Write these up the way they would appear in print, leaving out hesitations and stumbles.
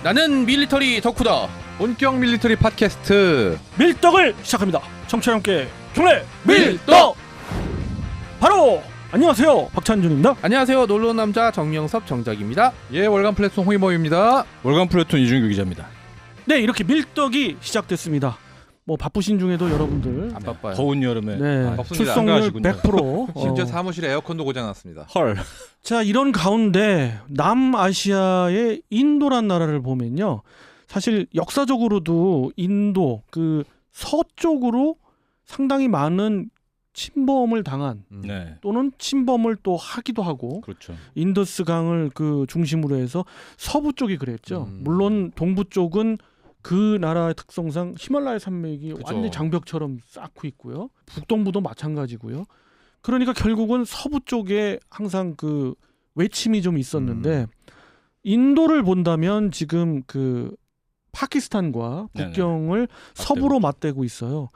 나는 밀리터리 덕후다. 본격 밀리터리 팟캐스트 밀떡을 시작합니다. 청취자 함께 경례 밀떡! 바로 안녕하세요, 박찬준입니다. 안녕하세요, 놀러온 남자 정명섭 정작입니다. 예, 월간 플랫폼 홍이모입니다. 월간 플래톤 이준규 기자입니다. 네, 이렇게 밀떡이 시작됐습니다. 뭐 바쁘신 중에도 여러분들 안 바빠요. 더운 여름에 네, 바쁩니다. 출석률 한가하시군요. 100%. 심지어 사무실에 에어컨도 고장났습니다. 헐. 자, 이런 가운데 남아시아의 인도란 나라를 보면요, 사실 역사적으로도 인도 그 서쪽으로 상당히 많은 침범을 당한 네. 또는 침범을 또 하기도 하고, 그렇죠. 인더스 강을 그 중심으로 해서 서부 쪽이 그랬죠. 물론 동부 쪽은 그 나라의 특성상 히말라야 산맥이 그쵸. 완전 장벽처럼 쌓고 있고요. 북동부도 마찬가지고요. 그러니까 결국은 서부 쪽에 항상 그 외침이 좀 있었는데, 인도를 본다면 지금 그 파키스탄과 네네. 국경을 서부로 맞대고 있어요.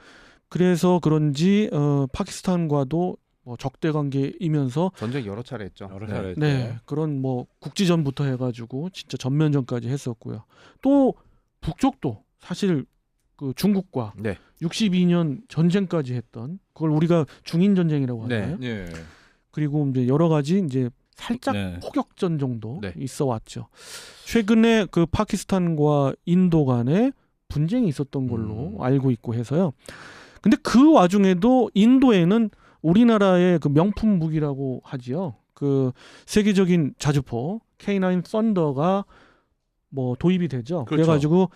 그래서 그런지 파키스탄과도 뭐 적대 관계이면서 전쟁 여러 차례 했죠. 여러 차례 했죠. 네, 그런 뭐 국지전부터 해가지고 진짜 전면전까지 했었고요. 또 북쪽도 사실 그 중국과 네. 62년 전쟁까지 했던, 그걸 우리가 중인 전쟁이라고 하나요? 네. 예. 그리고 이제 여러 가지 이제 살짝 네. 포격전 정도 네. 있어 왔죠. 최근에 그 파키스탄과 인도 간에 분쟁이 있었던 걸로 알고 있고 해서요. 근데 그 와중에도 인도에는 우리나라의 그 명품 무기라고 하지요. 그 세계적인 자주포 K9 썬더가 뭐 도입이 되죠. 그렇죠. 그래가지고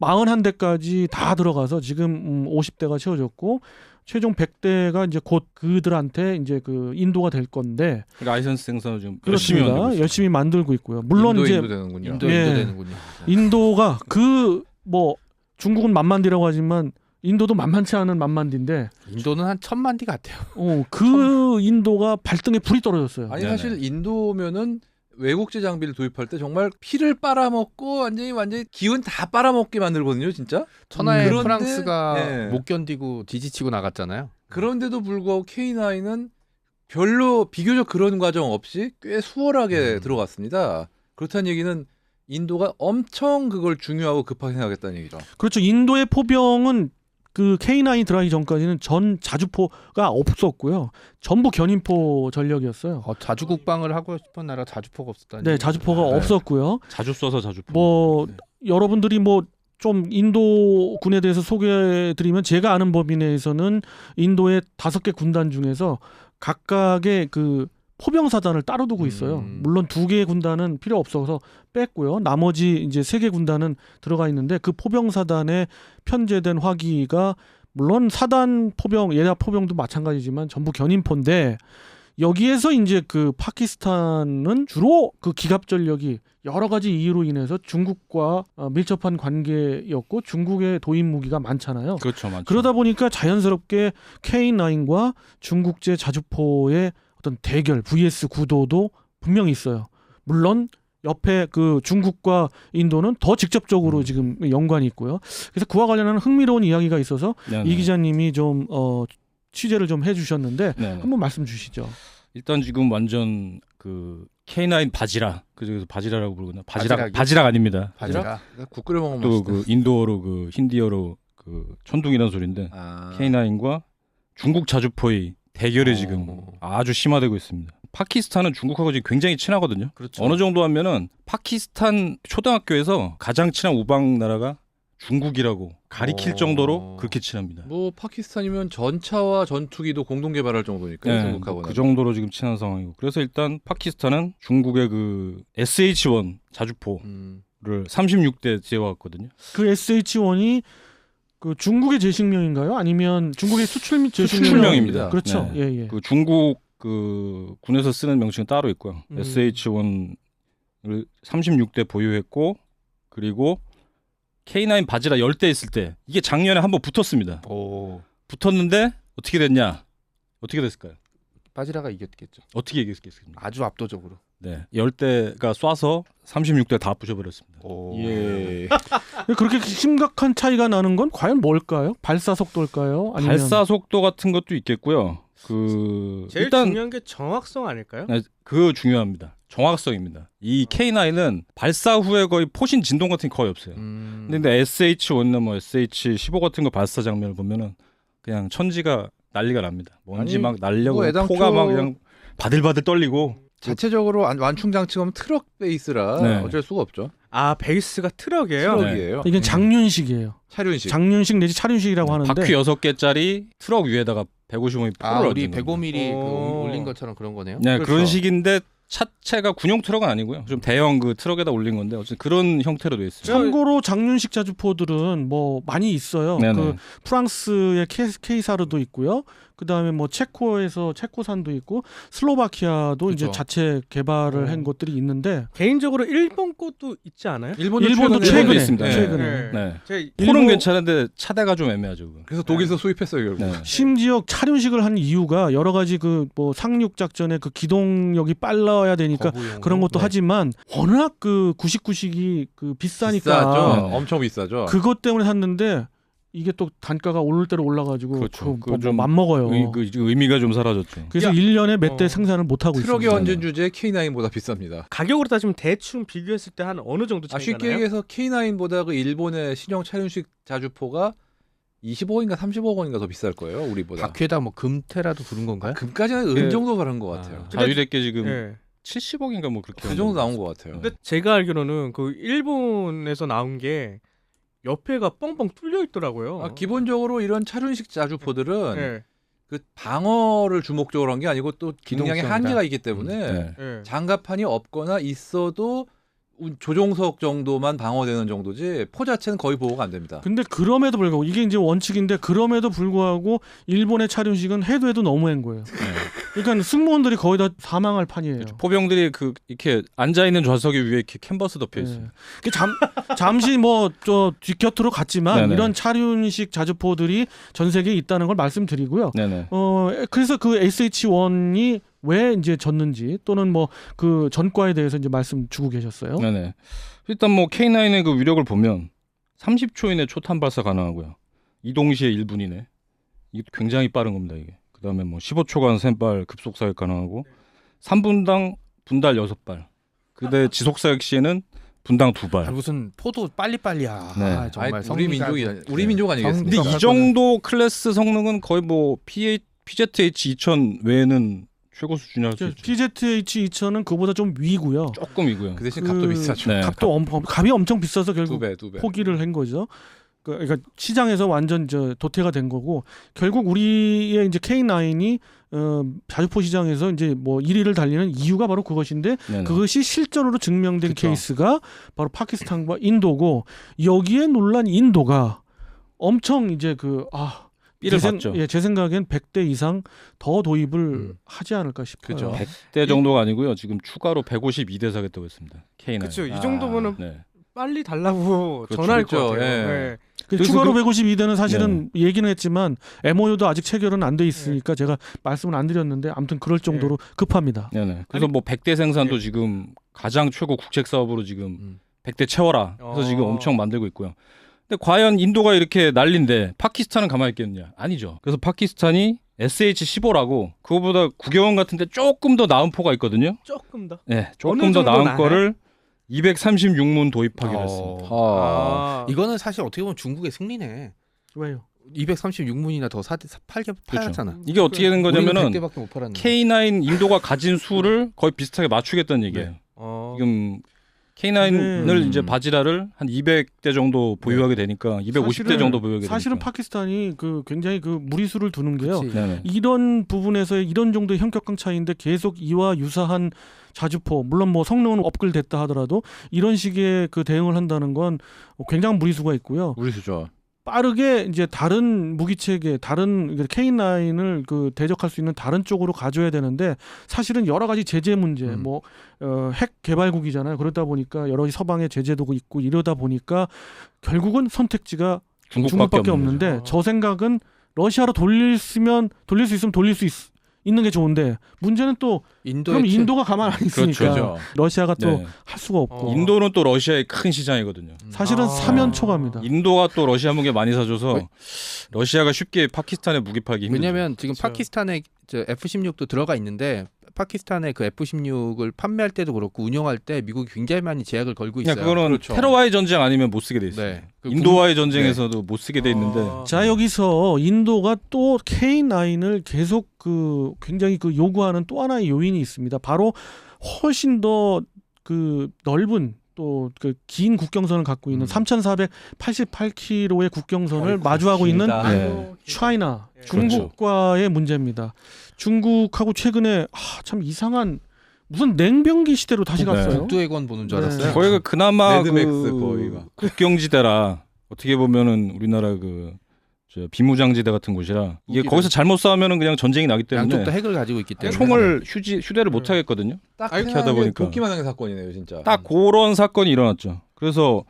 41대까지 다 들어가서 지금 50대가 채워졌고, 최종 100대가 이제 곧 그들한테 이제 그 인도가 될 건데, 라이선스 생산을 지금 열심히 그렇습니다. 만들고 있어요. 열심히 만들고 있고요. 물론 인도, 이제 인도 되는군요. 인도 예. 되는군요. 인도가 그 뭐 중국은 만만디라고 하지만 인도도 만만치 않은 만만디인데, 인도는 한 1000만 디 같아요. 그 인도가 발등에 불이 떨어졌어요. 아니 네네. 사실 인도면은 외국제 장비를 도입할 때 정말 피를 빨아먹고 완전히 기운 다 빨아먹게 만들거든요, 진짜. 천하의 그런데, 프랑스가 예. 못 견디고 지지치고 나갔잖아요. 그런데도 불구하고 K9은 별로 비교적 그런 과정 없이 꽤 수월하게 들어갔습니다. 그렇다는 얘기는 인도가 엄청 그걸 중요하고 급하게 생각했다는 얘기죠. 그렇죠. 인도의 포병은 그 K9 들어가기 전까지는 전 자주포가 없었고요. 전부 견인포 전력이었어요. 자주 국방을 하고 싶은 나라 자주포가 없었다니. 네, 자주포가 네. 없었고요. 자주 써서 자주 뭐 네. 여러분들이 뭐 좀 인도군에 대해서 소개해드리면, 제가 아는 범위 내에서는 인도의 5개 군단 중에서 각각의 그 포병사단을 따로 두고 있어요. 물론 2개의 군단은 필요 없어서 뺐고요. 나머지 이제 3개 군단은 들어가 있는데, 그 포병사단에 편제된 화기가 물론 사단 포병, 예하 포병도 마찬가지지만 전부 견인포인데, 여기에서 이제 그 파키스탄은 주로 그 기갑 전력이 여러 가지 이유로 인해서 중국과 밀접한 관계였고, 중국의 도입 무기가 많잖아요. 그렇죠, 많죠. 그러다 보니까 자연스럽게 K9과 중국제 자주포의 어떤 대결 vs 구도도 분명히 있어요. 물론 옆에 그 중국과 인도는 더 직접적으로 지금 연관이 있고요. 그래서 그와 관련한 흥미로운 이야기가 있어서 네네. 이 기자님이 좀 취재를 좀 해주셨는데, 네네. 한번 말씀 주시죠. 일단 지금 완전 그 K9 바지라, 그중에서 바지라라고 부르구나. 바지락이? 바지락 아닙니다. 바지락? 국 끓여 먹으면 또 맛있다. 그 인도어로 그 힌디어로 그 천둥이라는 소리인데, 아. K9과 중국 자주포의 대결이 지금 아주 심화되고 있습니다. 파키스탄은 중국하고 지금 굉장히 친하거든요. 그렇죠. 어느 정도 하면은 파키스탄 초등학교에서 가장 친한 우방 나라가 중국이라고 가리킬 정도로 그렇게 친합니다. 뭐 파키스탄이면 전차와 전투기도 공동 개발할 정도니까 네, 중국하고는. 그 정도로 지금 친한 상황이고, 그래서 일단 파키스탄은 중국의 그 SH-1 자주포를 36대 지어왔거든요. 그 SH-1이 그 중국의 제식명인가요? 아니면 중국의 수출명? 수출명입니다. 그렇죠. 네. 예, 예. 그 중국 그 군에서 쓰는 명칭은 따로 있고요. SH-1을 36대 보유했고, 그리고 K9 바지라 10대 있을 때, 이게 작년에 한번 붙었습니다. 붙었는데 어떻게 됐냐? 어떻게 됐을까요? 바지라가 이겼겠죠. 어떻게 이겼겠습니까? 아주 압도적으로. 네, 10대가 쏴서 36대 다 부셔버렸습니다. 예. 그렇게 심각한 차이가 나는 건 과연 뭘까요? 발사 속도일까요? 아니면 발사 속도 같은 것도 있겠고요. 그 제일 일단 중요한 게 정확성 아닐까요? 네, 그거 중요합니다. 정확성입니다. 이 K9은 발사 후에 거의 포신 진동 같은 게 거의 없어요. 근데 SH1나 뭐 SH15 같은 거 발사 장면을 보면은 그냥 천지가 난리가 납니다. 먼지 아니, 막 날려고 뭐 애당초 포가 막 그냥 바들바들 떨리고. 자체적으로 완충 장치가 트럭 베이스라 네. 어쩔 수가 없죠. 아 베이스가 트럭이에요. 트럭이에요. 이건 장륜식이에요. 차륜식. 장륜식 내지 차륜식이라고 하는데 바퀴 6개짜리 트럭 위에다가 155mm 아 포를 우리 얹는 겁니다. 105mm 오. 올린 것처럼 그런 거네요. 네, 그렇죠. 그런 식인데 차체가 군용 트럭은 아니고요. 좀 대형 그 트럭에다 올린 건데 어쨌든 그런 형태로 돼 있어요. 참고로 장륜식 자주포들은 뭐 많이 있어요. 네네. 그 프랑스의 케이사르도 있고요. 그다음에 뭐 체코에서 체코산도 있고 슬로바키아도 이제 그렇죠. 자체 개발을 한 것들이 있는데 개인적으로 일본 것도 있지 않아요? 일본도 최근에 최근에 있습니다. 네. 최근에. 네. 제가 포는 일본- 괜찮은데 차대가 좀 애매하죠. 그거. 그래서 독일에서 수입했어요 결국. 네. 심지어 차륜식을 한 이유가 여러 가지 그 뭐 상륙 작전에 그 기동력이 빨라야 되니까 거부용. 그런 것도 네. 하지만 워낙 그 99식이 그 비싸니까 비싸죠. 네. 엄청 비싸죠. 그것 때문에 샀는데 이게 또 단가가 오를 대로 올라가지고 그렇죠. 그거 좀 맘먹어요. 의미가 좀 사라졌죠. 그래서 야. 1년에 몇 대 어. 생산을 못 하고 트럭의 있습니다. 원전 주제 K9보다 비쌉니다. 가격으로 따지면 대충 비교했을 때 한 어느 정도 차이가 쉽게 나요? 얘기해서 K9보다 그 일본의 신형 차륜식 자주포가 20억인가 30억원인가 더 비쌀 거예요. 우리보다. 바퀴에다 뭐 금태라도 두른 건가요? 금까지는 네. 은 정도 다른 것 같아요. 자유대게 지금 네. 70억인가 뭐 그렇게 그 정도 나온 것 같아요. 근데 제가 알기로는 그 일본에서 나온 게 옆에가 뻥뻥 뚫려 있더라고요. 기본적으로 이런 차륜식 자주포들은 네. 그 방어를 주목적으로 한 게 아니고 또 기능량의 기동성이다. 한계가 있기 때문에 네. 네. 장갑판이 없거나 있어도 조종석 정도만 방어되는 정도지 포 자체는 거의 보호가 안 됩니다. 근데 그럼에도 불구하고 이게 이제 원칙인데 그럼에도 불구하고 일본의 차륜식은 해도 너무한 거예요. 그러니까 승무원들이 거의 다 사망할 판이에요. 그렇죠. 포병들이 그 이렇게 앉아 있는 좌석에 위에 이렇게 캔버스 덮여 있어요. 네. 그 잠시 뭐 저 뒷곁으로 갔지만 네네. 이런 차륜식 자주포들이 전 세계에 있다는 걸 말씀드리고요. 네네. 그래서 그 SH1이 왜 이제 졌는지 또는 뭐 그 전과에 대해서 이제 말씀 주고 계셨어요. 네네. 일단 뭐 K9의 그 위력을 보면 30초 이내 초탄 발사 가능하고요. 이동시에 1분 이내. 이게 굉장히 빠른 겁니다 이게. 그다음에 뭐 15초간 샘발 급속 사격 가능하고 3분당 분달 6발. 근데 지속 사격 시에는 분당 2발. 아, 무슨 포도 빨리빨리야. 네. 아, 정말 우리 성미가- 민족이 우리 민족 아니겠습니까? 근데 이 정도 클래스 성능은 거의 뭐 PZH 2000 외에는 최고 수준이 할 수 있죠. PZH 2000은 그보다 좀 위고요. 조금이고요. 그 대신 값도 그- 비싸죠. 네. 값이 엄청 비싸서 결국 두 배. 포기를 한 거죠. 그러니까 시장에서 완전 도태가 된 거고 결국 우리의 이제 K9이 자주포 시장에서 이제 뭐 1위를 달리는 이유가 바로 그것인데 네네. 그것이 실전으로 증명된 그쵸. 케이스가 바로 파키스탄과 인도고 여기에 놀란 인도가 엄청 이제 삐를 봤죠. 제 생각엔 100대 이상 더 도입을 하지 않을까 싶어요. 그죠. 100대 정도가 아니고요. 지금 추가로 152대 사겠다고 했습니다. K9. 그렇죠. 이 아. 정도면은 네. 빨리 달라고 그렇죠. 전화할 것 그렇죠. 같아요. 예. 네. 그래서 그래서 추가로 152대는 사실은 얘기는 했지만 MOU도 아직 체결은 안 돼 네. 있으니까 제가 말씀을 안 드렸는데 아무튼 그럴 정도로 급합니다. 네네. 그래서 뭐 100대 생산도 네. 지금 가장 최고 국책 사업으로 지금 음. 100대 채워라. 그래서 지금 어. 엄청 만들고 있고요. 근데 과연 인도가 이렇게 난린데 파키스탄은 가만히 있겠느냐? 아니죠. 그래서 파키스탄이 SH-15라고 그거보다 구경원 같은데 조금 더 나은 포가 있거든요. 조금 더. 네, 조금 어느 더 정도 나은 나아요? 거를 236문 도입하기로 어. 했습니다. 아. 이거는 사실 어떻게 보면 중국의 승리네. 왜요? 236문이나 더 팔았잖아. 이게 어떻게 된 거냐면은 100개밖에 못 팔았는데. K9 인도가 가진 수를 거의 비슷하게 맞추겠다는 얘기예요. 어. 지금 K9을 네. 이제 바지라를 한 200대 정도 보유하게 되니까 250대 정도 보유하게 되니까. 사실은 파키스탄이 굉장히 무리수를 두는 게요. 그치. 네네. 이런 부분에서의 이런 정도의 현격한 차이인데 계속 이와 유사한 자주포 물론 뭐 성능은 업글됐다 하더라도 이런 식의 그 대응을 한다는 건 굉장한 무리수가 있고요. 우리수죠. 빠르게 이제 다른 무기 체계, 다른 K9을 대적할 수 있는 다른 쪽으로 가져야 되는데 사실은 여러 가지 제재 문제, 핵 개발국이잖아요. 그러다 보니까 여러 가지 서방의 제재도 있고 이러다 보니까 결국은 선택지가 중국밖에 없는데 거죠. 저 생각은 러시아로 돌릴 수 있으면 돌릴 수 있는 게 좋은데 문제는 또 그럼 인도가 가만 안 있으니까 그렇죠. 러시아가 또 네. 할 수가 없고 인도는 또 러시아의 큰 시장이거든요. 사실은 아. 사면초가입니다. 인도가 또 러시아 무기 많이 사줘서 러시아가 쉽게 파키스탄에 무기 팔기 힘들죠. 왜냐면 지금 그렇죠. 파키스탄에 F-16도 들어가 있는데 파키스탄의 그 F-16을 판매할 때도 그렇고 운영할 때 미국이 굉장히 많이 제약을 걸고 있어요. 그거는 그렇죠. 테러와의 전쟁 아니면 못 쓰게 돼 있어요. 네. 그 인도와의 전쟁에서도 못 쓰게 돼 있는데 자 여기서 인도가 또 K9을 계속 그 굉장히 그 요구하는 또 하나의 요인이 있습니다. 바로 훨씬 더 그 넓은 또 그 긴 국경선을 갖고 있는 3,488km의 국경선을 아이고, 마주하고 있는 길다. 네. 차이나 예. 중국과의 문제입니다. 중국하고 최근에 참 이상한 무슨 냉병기 시대로 다시 네. 갔어요. 국도해관 보는 줄 네. 알았어요. 거기가 그나마 매드맥스 거기가. 국경지대라 어떻게 보면은 우리나라 저 비무장지대 같은 곳이라 이게 웃기다. 거기서 잘못 싸우면은 그냥 전쟁이 나기 때문에 양쪽 다 핵을 가지고 있기 때문에 총을 휴대를 못 하겠거든요. 딱 이렇게 하다 보니까. 도끼만한 사건이네요, 진짜. 딱 그런 사건이 일어났죠. 그래서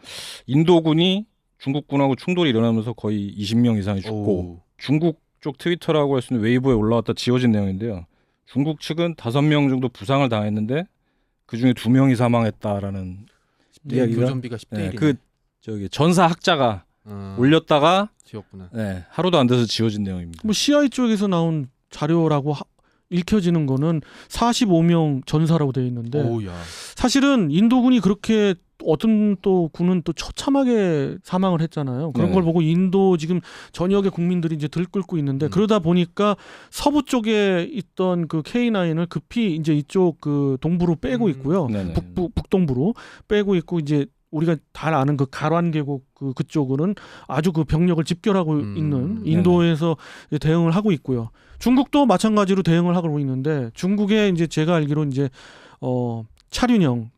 인도군이 중국군하고 충돌이 일어나면서 거의 20명 이상이 죽고 오. 중국 쪽 트위터라고 할 수 있는 웨이보에 올라왔다 지워진 내용인데요. 중국 측은 5명 정도 부상을 당했는데 그중에 2명이 사망했다라는 이야기가 교전비가 10대 1이네. 그 전사 학자가 올렸다가 지었구나. 하루도 안 돼서 지워진 내용입니다. 뭐 CIA 쪽에서 나온 자료라고 읽혀지는 거는 45명 전사라고 되어 있는데 오우야. 사실은 인도군이 그렇게 어떤 또 군은 또 처참하게 사망을 했잖아요. 그런 네. 걸 보고 인도 지금 전역의 국민들이 이제 들끓고 있는데 그러다 보니까 서부 쪽에 있던 그 K9을 급히 이제 이쪽 그 동부로 빼고 있고요. 네네. 북동부로 빼고 있고 이제 우리가 잘 아는 그 가란 계곡 그쪽으로는 아주 그 병력을 집결하고 있는 인도에서 이제 대응을 하고 있고요. 중국도 마찬가지로 대응을 하고 있는데 중국에 이제 제가 알기로 이제 차륜형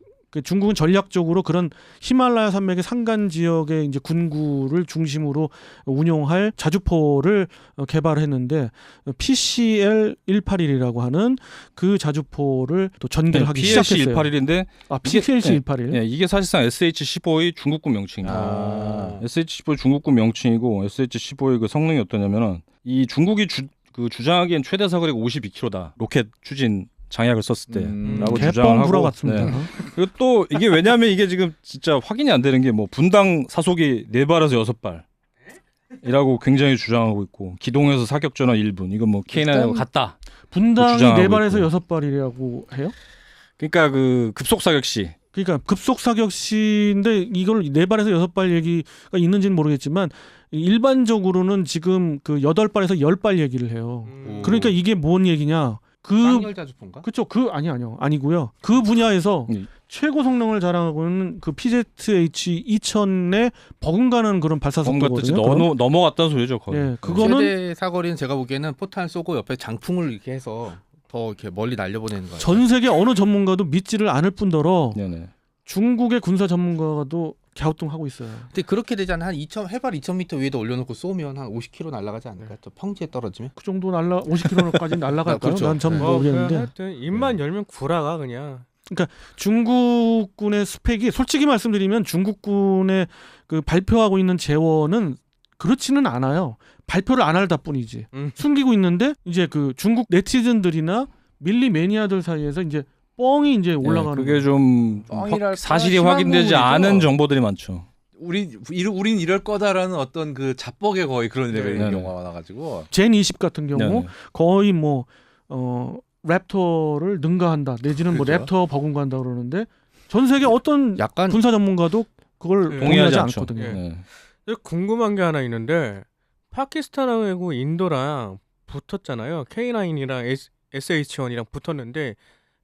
중국은 전략적으로 그런 히말라야 산맥의 산간 지역의 이제 군구를 중심으로 운용할 자주포를 개발했는데 PCL-181이라고 하는 그 자주포를 또 전개를 하기 시작했어요. PLC-181인데 PLC-181. 이게 사실상 SH-15의 중국군 명칭입니다. SH-15 중국군 명칭이고 SH-15의 그 성능이 어떠냐면은 이 중국이 주장하기엔 최대 사거리가 52km다. 로켓 추진 장약을 썼을 때라고 주장을 개뻥 하고. 불어같습니다. 네. 그리고 또 이게 왜냐하면 이게 지금 진짜 확인이 안 되는 게 뭐 분당 사속이 4발에서 6발이라고 굉장히 주장하고 있고 기동에서 사격 전화 1분 이건 뭐 K9하고 같다. 분당이 주장하고 4발에서 있고. 6발이라고 해요? 그러니까 그 급속 사격 시 그러니까 급속 사격 시인데 이걸 4발에서 6발 얘기가 있는지는 모르겠지만 일반적으로는 지금 그 8발에서 10발 얘기를 해요. 그러니까 이게 뭔 얘기냐? 쌍열 자주포인가? 그렇죠. 아니고요. 그 분야에서 최고 성능을 자랑하고 있는 그 PZH-2000에 버금가는 그런 발사속도거든요. 넘어갔다는 소리죠. 거의. 예, 그거는 최대 사거리는 제가 보기에는 포탄 쏘고 옆에 장풍을 이렇게 해서 더 이렇게 멀리 날려보내는 거예요. 전 세계 어느 전문가도 믿지를 않을 뿐더러 네네. 중국의 군사 전문가도 갸우뚱하고 있어요. 근데 그렇게 되잖아. 한 2,000 해발 2,000m 위에다 올려놓고 쏘면 한 50km 날아가지 않을까? 또 평지에 떨어지면? 그 정도 50km까지 날아갈까요? 그렇죠. 난 전 네. 모르겠는데. 하여튼 입만 열면 구라가 그냥. 중국군의 스펙이 솔직히 말씀드리면 중국군의 그 발표하고 있는 재원은 그렇지는 않아요. 발표를 안 할다 뿐이지. 숨기고 있는데 이제 그 중국 네티즌들이나 밀리 매니아들 사이에서 이제 뻥이 이제 올라가는 그게 좀 사실이 확인되지 않은 정보들이 많죠. 우린 이럴 거다라는 어떤 그 자뻑에 거의 그런 레벨인 네네. 경우가 많아가지고 젠 20 같은 경우 네네. 거의 뭐 랩터를 능가한다 내지는 뭐 그렇죠. 랩터 버금간다 그러는데 전 세계 어떤 약간 군사 전문가도 그걸 네. 동의하지 않죠. 않거든요. 예. 네. 궁금한 게 하나 있는데 파키스탄하고 인도랑 붙었잖아요. K9이랑 SH-1이랑 붙었는데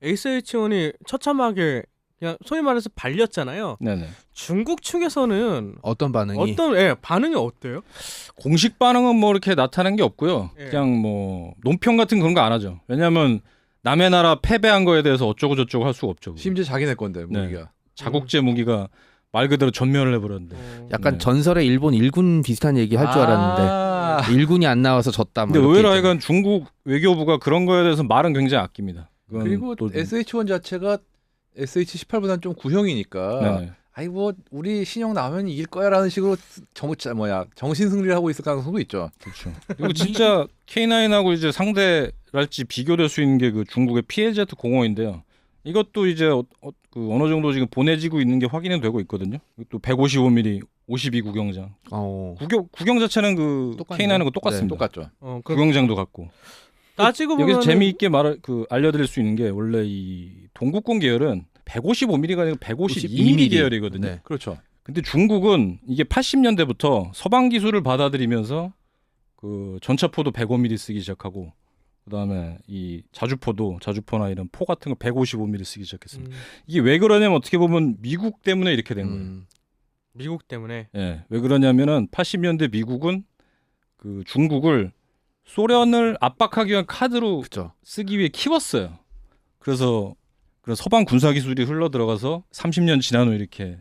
SH-1이 처참하게 그냥 소위 말해서 발렸잖아요. 네네. 중국 측에서는 어떤 반응이? 반응이 어때요? 공식 반응은 뭐 이렇게 나타난 게 없고요. 예. 그냥 뭐 논평 같은 그런 거 안 하죠. 왜냐하면 남의 나라 패배한 거에 대해서 어쩌고 저쩌고 할 수가 없죠. 심지어 자기네 건데 무기가. 자국제 무기가 말 그대로 전멸을 해버렸는데. 약간 네. 전설의 일본 일군 비슷한 얘기 할 줄 알았는데 일군이 안 나와서 졌다. 뭐 근데 이렇게 의외로 있잖아요. 하여간 중국 외교부가 그런 거에 대해서 말은 굉장히 아낍니다. 그건 그리고 또 좀- SH-1 자체가 SH-18보다는 좀 구형이니까 네네. 아이 뭐 우리 신형 나오면 이길 거야라는 식으로 정신 승리를 하고 있을 가능성도 있죠. 그렇죠. 그리고 진짜 K9하고 이제 상대랄지 비교될 수 있는 게 그 중국의 PLZ-05인데요. 이것도 이제 그 어느 정도 지금 보내지고 있는 게 확인이 되고 있거든요. 또 155mm 52 구경장. 구경 자체는 그 똑같네요. K9하고 똑같습니다. 똑같죠. 그 구경장도 같고. 따지고 보면 여기서 재미있게 알려드릴 수 있는 게 원래 이 동국군 계열은 155mm가 아니라 152mm 계열이거든요. 네. 그렇죠. 근데 중국은 이게 80년대부터 서방 기술을 받아들이면서 그 전차포도 105mm 쓰기 시작하고 그다음에 이 자주포나 이런 포 같은 거 155mm 쓰기 시작했습니다. 이게 왜 그러냐면 어떻게 보면 미국 때문에 이렇게 된 거예요. 미국 때문에. 예, 왜 그러냐면은 80년대 미국은 그 중국을 소련을 압박하기 위한 카드로 그렇죠. 쓰기 위해 키웠어요. 그래서 그런 서방 군사 기술이 흘러 들어가서 30년 지난 후 이렇게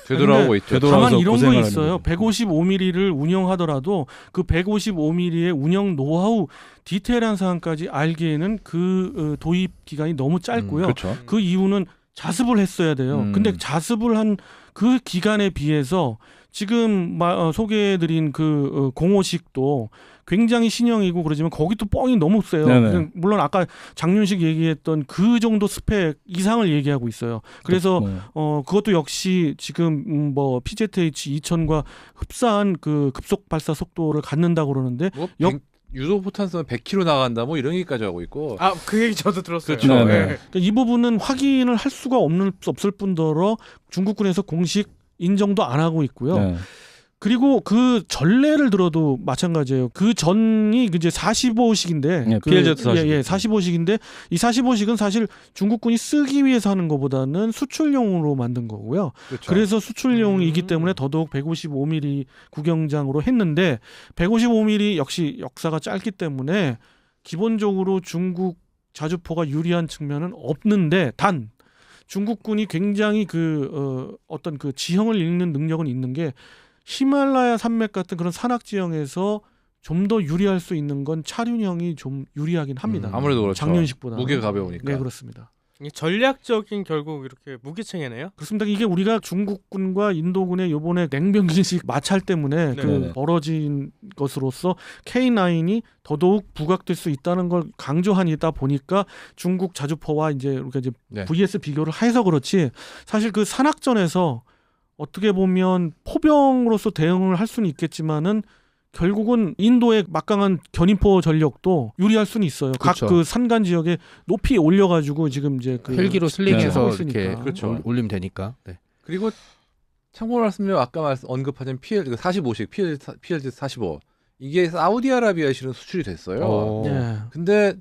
되돌아오고 있죠. 되돌아와서 다만 이런 거 고생을 있어요. 하는 거죠. 155mm를 운영하더라도 그 155mm의 운영 노하우 디테일한 사항까지 알기에는 그 도입 기간이 너무 짧고요. 그렇죠. 그 이유는 자습을 했어야 돼요. 근데 자습을 한 그 기간에 비해서 지금 소개해드린 그 공호식도 굉장히 신형이고 그러지만 거기 또 뻥이 너무 세요. 네네. 물론 아까 장윤식 얘기했던 그 정도 스펙 이상을 얘기하고 있어요. 그래서 그것도 역시 지금 뭐 PZH 2000과 흡사한 그 급속 발사 속도를 갖는다고 그러는데 뭐 유도 포탄 쏘면 100km 나간다 뭐 이런 얘기까지 하고 있고. 아, 그 얘기 저도 들었어요. 그렇죠. 네. 그러니까 이 부분은 확인을 할 수가 없을 뿐더러 중국군에서 공식 인정도 안 하고 있고요. 네. 그리고 그 전례를 들어도 마찬가지예요. 그 전이 이제 45식인데, 네, PLZ 45식. 예, 45식인데 이 45식은 사실 중국군이 쓰기 위해서 하는 것보다는 수출용으로 만든 거고요. 그렇죠. 그래서 수출용이기 때문에 더더욱 155mm 구경장으로 했는데 155mm 역시 역사가 짧기 때문에 기본적으로 중국 자주포가 유리한 측면은 없는데 단 중국군이 굉장히 어떤 그 지형을 읽는 능력은 있는 게 히말라야 산맥 같은 그런 산악 지형에서 좀 더 유리할 수 있는 건 차륜형이 좀 유리하긴 합니다. 아무래도 그렇죠. 장년식보다 무게가 가벼우니까. 네, 그렇습니다. 이 전략적인 결국 이렇게 무기체계네요. 그렇습니다. 이게 우리가 중국군과 인도군의 요번에 냉병기식 마찰 때문에 네네. 벌어진 것으로서 K9이 더더욱 부각될 수 있다는 걸 강조하니다 보니까 중국 자주포와 우리가 네. VS 비교를 해서 그렇지 사실 그 산악전에서 어떻게 보면 포병으로서 대응을 할 수는 있겠지만은 결국은 인도의 막강한 견인포 전력도 유리할 수는 있어요. 그렇죠. 각 그 산간 지역에 높이 올려가지고 지금 이제 그 헬기로 슬링해서 하고 있으니까. 이렇게 그렇죠. 올리면 되니까. 네. 그리고 참고로 말씀드리면 아까 언급하신 PL45식 PLZ 45 이게 사우디아라비아에 실은 수출이 됐어요. 예. 근데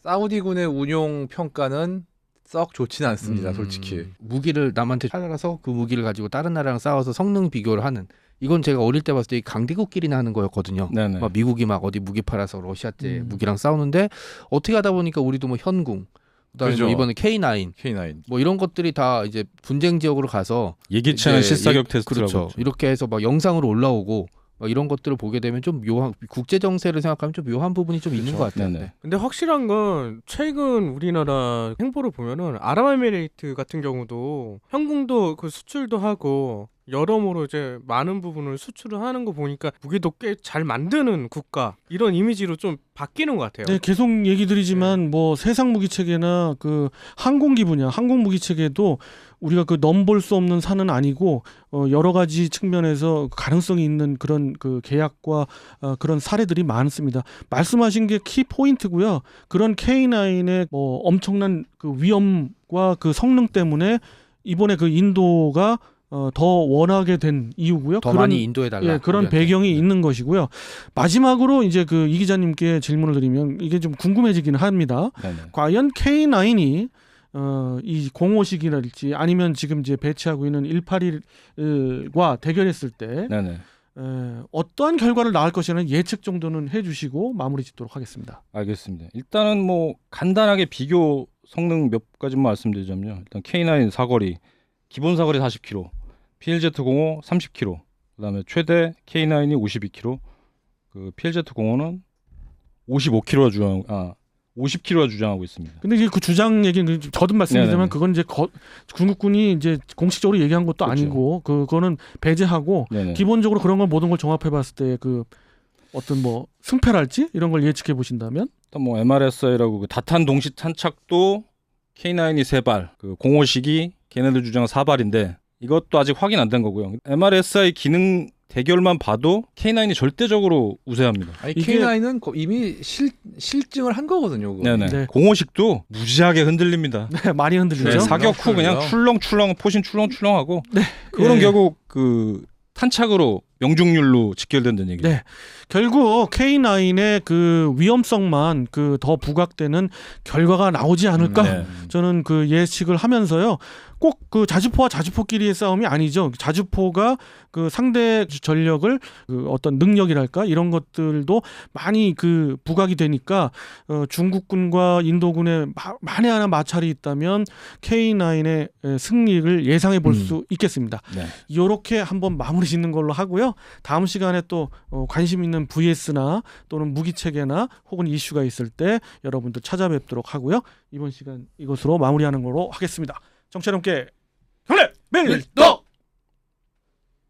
사우디군의 운용 평가는 썩 좋지는 않습니다, 솔직히. 무기를 남한테 팔아서 그 무기를 가지고 다른 나라랑 싸워서 성능 비교를 하는 이건 제가 어릴 때 봤을 때 강대국끼리나 하는 거였거든요. 네네. 막 미국이 막 어디 무기 팔아서 러시아제 음. 무기랑 싸우는데 어떻게 하다 보니까 우리도 뭐 현궁 그다음에 그죠. 뭐 이번에 K9 K9. 뭐 이런 것들이 다 이제 분쟁 지역으로 가서 예기치 않은 이제 실사격 테스트라고 그렇죠. 했죠. 이렇게 해서 막 영상으로 올라오고 막 이런 것들을 보게 되면 좀 묘한 국제 정세를 생각하면 좀 묘한 부분이 좀 있는 것 같아요. 네네. 네. 근데 확실한 건 최근 우리나라 행보를 보면은 아랍에미레이트 같은 경우도 현궁도 그 수출도 하고 여러모로 이제 많은 부분을 수출을 하는 거 보니까 무기도 꽤 잘 만드는 국가 이런 이미지로 좀 바뀌는 것 같아요. 네, 계속 얘기 드리지만 뭐 세상 무기 체계나 그 항공기 분야, 항공 무기 체계도 우리가 그 넘볼 수 없는 산은 아니고 여러 가지 측면에서 가능성이 있는 그런 그 계약과 그런 사례들이 많습니다. 말씀하신 게 키 포인트고요. 그런 K9의 뭐 엄청난 그 위험과 그 성능 때문에 이번에 그 인도가 더 원하게 된 이유고요. 더 많이 인도해 달라. 예, 그런 우리한테. 배경이 네. 있는 것이고요. 마지막으로 이제 그 이 기자님께 질문을 드리면 이게 좀 궁금해지긴 합니다. 네네. 과연 K9이 이 공호식이랄지 아니면 지금 이제 배치하고 있는 181과 대결했을 때 네네. 어떠한 결과를 낳을 것이라는 예측 정도는 해주시고 마무리 짓도록 하겠습니다. 알겠습니다. 일단은 뭐 간단하게 비교 성능 몇 가지만 말씀드리자면요. 일단 K9 사거리 기본 사거리 40km, PLZ-05 30km, 그다음에 최대 K9이 52km, 그 PLZ-05는 50km가 주장하고 있습니다. 근데 이제 그 주장 얘기는 저도 말씀드리지만 네네네. 그건 이제 중국군이 이제 공식적으로 얘기한 것도 그렇죠. 아니고 그거는 배제하고 네네. 기본적으로 그런 걸 모든 걸 종합해봤을 때 그 어떤 뭐 승패랄지 이런 걸 예측해 보신다면 또 뭐 MRSI라고 그 다탄 동시 탄착도 K9이 3발, 그 공호식이 걔네들 주장 4발인데 이것도 아직 확인 안 된 거고요. MRSI 기능 대결만 봐도 K9이 절대적으로 우세합니다. 아니 이게- K9은 이미 실증을 한 거거든요. 그거. 네네. 네. 공호식도 무지하게 흔들립니다. 네, 많이 흔들리죠. 네, 사격 후 그냥 흔들려요. 출렁출렁 포신 출렁출렁하고 네. 그거는 예. 결국 그 탄착으로 명중률로 직결된다는 얘기죠. 네. 결국 K9의 그 위험성만 그 더 부각되는 결과가 나오지 않을까? 네. 저는 그 예측을 하면서요. 꼭 그 자주포와 자주포끼리의 싸움이 아니죠. 자주포가 그 상대 전력을 그 어떤 능력이랄까 이런 것들도 많이 그 부각이 되니까 중국군과 인도군의 만에 하나 마찰이 있다면 K9의 승리를 예상해 볼 수 있겠습니다. 네. 이렇게 한번 마무리 짓는 걸로 하고요. 다음 시간에 또 관심 있는 VS나 또는 무기 체계나 혹은 이슈가 있을 때 여러분들 찾아뵙도록 하고요. 이번 시간 이것으로 마무리하는 걸로 하겠습니다. 정치 여러분께 경례 밀떡!